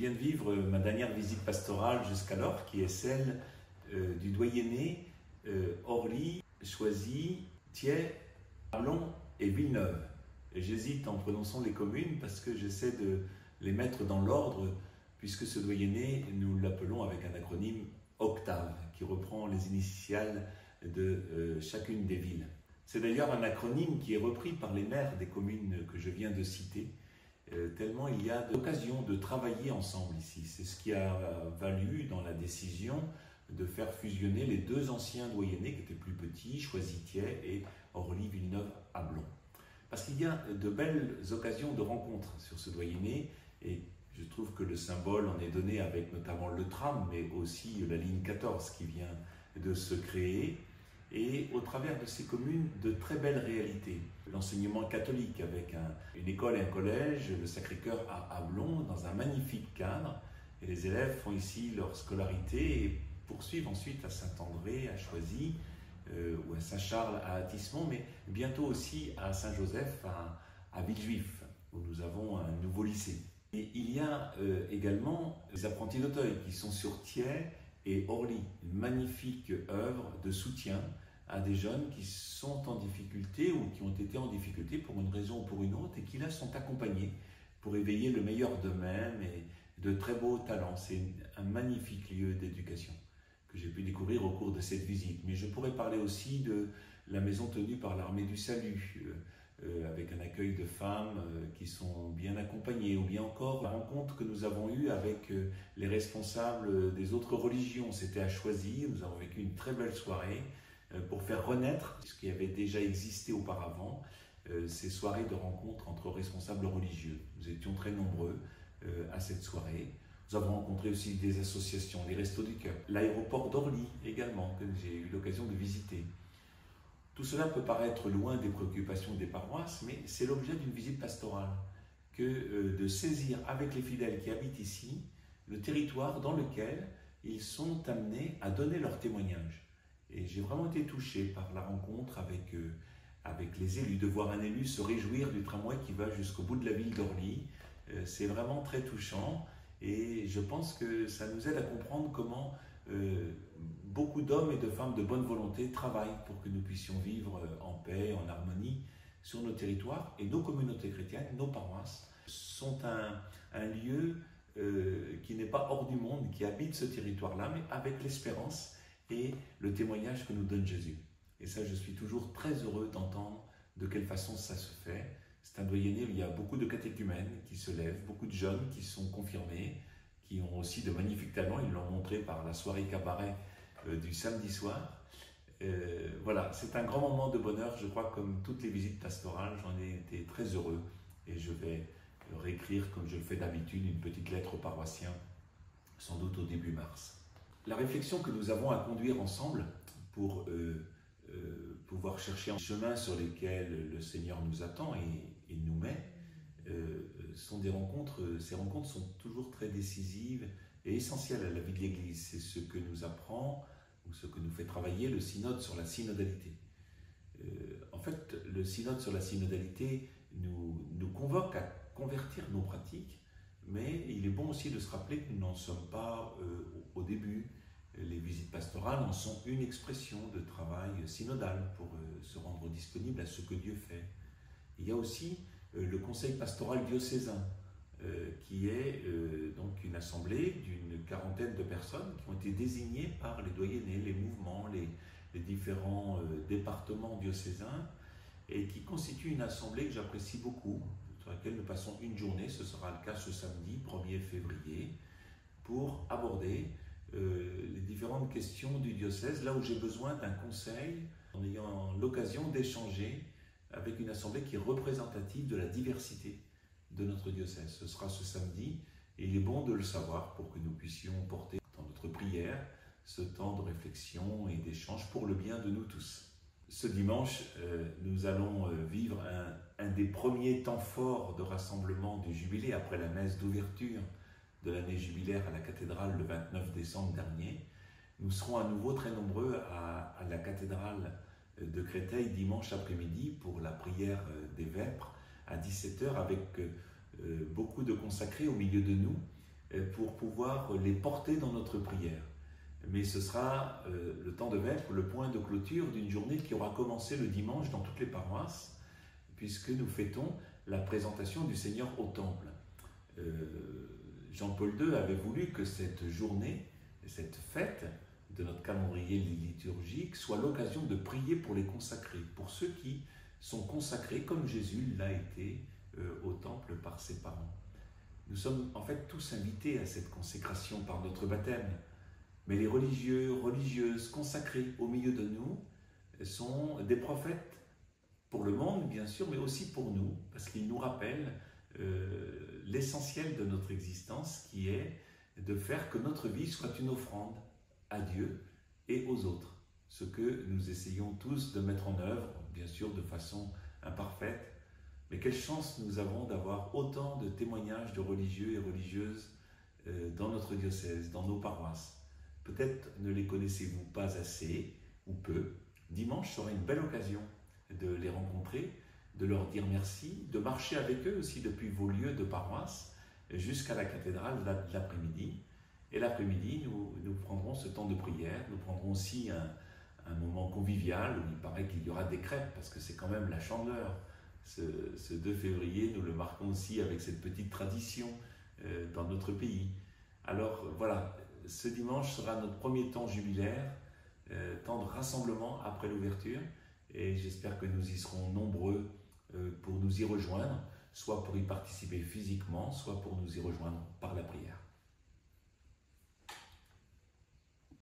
viens de vivre ma dernière visite pastorale jusqu'alors, qui est celle du doyenné Orly, Choisy, Thiais, Arlon et Villeneuve. J'hésite en prononçant les communes parce que j'essaie de les mettre dans l'ordre, puisque ce doyenné, nous l'appelons avec un acronyme Octave, qui reprend les initiales de chacune des villes. C'est d'ailleurs un acronyme qui est repris par les maires des communes que je viens de citer, tellement il y a l'occasion de travailler ensemble ici. C'est ce qui a valu dans la décision de faire fusionner les deux anciens doyennés qui étaient plus petits, Choisy-Thiais et Orly-Villeneuve-Ablon. Parce qu'il y a de belles occasions de rencontres sur ce doyenné, et je trouve que le symbole en est donné avec notamment le tram, mais aussi la ligne 14 qui vient de se créer, et au travers de ces communes, de très belles réalités. L'enseignement catholique avec une école et un collège, le Sacré-Cœur à Ablon, dans un magnifique cadre, et les élèves font ici leur scolarité et poursuivent ensuite à Saint-André, à Choisy, ou à Saint-Charles, à Athis-Mont, mais bientôt aussi à Saint-Joseph, à Villejuif, où nous avons un nouveau lycée. Et il y a également les apprentis d'Auteuil qui sont sur Thiais et Orly, une magnifique œuvre de soutien à des jeunes qui sont en difficulté ou qui ont été en difficulté pour une raison ou pour une autre et qui là sont accompagnés pour éveiller le meilleur d'eux-mêmes et de très beaux talents. C'est un magnifique lieu d'éducation que j'ai pu découvrir au cours de cette visite. Mais je pourrais parler aussi de la maison tenue par l'Armée du Salut, avec un accueil de femmes qui sont bien accompagnées, ou bien encore la rencontre que nous avons eue avec les responsables des autres religions. C'était à Choisy, nous avons vécu une très belle soirée pour faire renaître ce qui avait déjà existé auparavant, ces soirées de rencontres entre responsables religieux. Nous étions très nombreux à cette soirée. Nous avons rencontré aussi des associations, les Restos du Cœur, l'aéroport d'Orly également, que j'ai eu l'occasion de visiter. Tout cela peut paraître loin des préoccupations des paroisses, mais c'est l'objet d'une visite pastorale, que de saisir avec les fidèles qui habitent ici le territoire dans lequel ils sont amenés à donner leur témoignage. Et j'ai vraiment été touché par la rencontre avec les élus, de voir un élu se réjouir du tramway qui va jusqu'au bout de la ville d'Orly. C'est vraiment très touchant et je pense que ça nous aide à comprendre comment beaucoup d'hommes et de femmes de bonne volonté travaillent pour que nous puissions vivre en paix, en harmonie sur nos territoires. Et nos communautés chrétiennes, nos paroisses, sont un lieu qui n'est pas hors du monde, qui habite ce territoire-là, mais avec l'espérance et le témoignage que nous donne Jésus. Et ça, je suis toujours très heureux d'entendre de quelle façon ça se fait. C'est un doyenné où il y a beaucoup de catéchumènes qui se lèvent, beaucoup de jeunes qui sont confirmés, qui ont aussi de magnifiques talents. Ils l'ont montré par la soirée cabaret du samedi soir. Voilà, c'est un grand moment de bonheur. Je crois, comme toutes les visites pastorales, j'en ai été très heureux. Et je vais réécrire, comme je le fais d'habitude, une petite lettre aux paroissiens, sans doute au début mars. La réflexion que nous avons à conduire ensemble pour pouvoir chercher un chemin sur lequel le Seigneur nous attend et nous met, sont des rencontres. Ces rencontres sont toujours très décisives et essentielles à la vie de l'Église. C'est ce que nous apprend ou ce que nous fait travailler le synode sur la synodalité. En fait, le synode sur la synodalité nous convoque à convertir nos pratiques, mais il est bon aussi de se rappeler que nous n'en sommes pas au début. Les visites pastorales en sont une expression de travail synodal pour se rendre disponible à ce que Dieu fait. Il y a aussi le conseil pastoral diocésain, qui est donc une assemblée d'une quarantaine de personnes qui ont été désignées par les doyennés, les mouvements, les différents départements diocésains, et qui constitue une assemblée que j'apprécie beaucoup, sur laquelle nous passons une journée, ce sera le cas ce samedi 1er février, pour aborder les différentes questions du diocèse, là où j'ai besoin d'un conseil, en ayant l'occasion d'échanger avec une assemblée qui est représentative de la diversité de notre diocèse. Ce sera ce samedi, et il est bon de le savoir pour que nous puissions porter dans notre prière ce temps de réflexion et d'échange pour le bien de nous tous. Ce dimanche, nous allons vivre un des premiers temps forts de rassemblement du jubilé après la messe d'ouverture de l'année jubilaire à la cathédrale le 29 décembre dernier. Nous serons à nouveau très nombreux à la cathédrale de Créteil dimanche après-midi pour la prière des Vêpres à 17h avec beaucoup de consacrés au milieu de nous pour pouvoir les porter dans notre prière. Mais ce sera le temps de mettre le point de clôture d'une journée qui aura commencé le dimanche dans toutes les paroisses, puisque nous fêtons la présentation du Seigneur au Temple. Jean-Paul II avait voulu que cette journée, cette fête de notre calendrier liturgique soit l'occasion de prier pour les consacrés, pour ceux qui sont consacrés comme Jésus l'a été au Temple par ses parents. Nous sommes en fait tous invités à cette consécration par notre baptême, mais les religieux, religieuses consacrés au milieu de nous sont des prophètes pour le monde bien sûr, mais aussi pour nous, parce qu'ils nous rappellent l'essentiel de notre existence qui est de faire que notre vie soit une offrande à Dieu et aux autres. Ce que nous essayons tous de mettre en œuvre, bien sûr de façon imparfaite, mais quelle chance nous avons d'avoir autant de témoignages de religieux et religieuses dans notre diocèse, dans nos paroisses. Peut-être ne les connaissez-vous pas assez ou peu. Dimanche sera une belle occasion de les rencontrer, de leur dire merci, de marcher avec eux aussi depuis vos lieux de paroisse jusqu'à la cathédrale l'après-midi. Et l'après-midi, nous prendrons ce temps de prière, nous prendrons aussi un moment convivial où il paraît qu'il y aura des crêpes, parce que c'est quand même la Chandeleur. Ce 2 février, nous le marquons aussi avec cette petite tradition dans notre pays. Alors voilà, ce dimanche sera notre premier temps jubilaire, temps de rassemblement après l'ouverture, et j'espère que nous y serons nombreux pour nous y rejoindre, soit pour y participer physiquement, soit pour nous y rejoindre par la prière.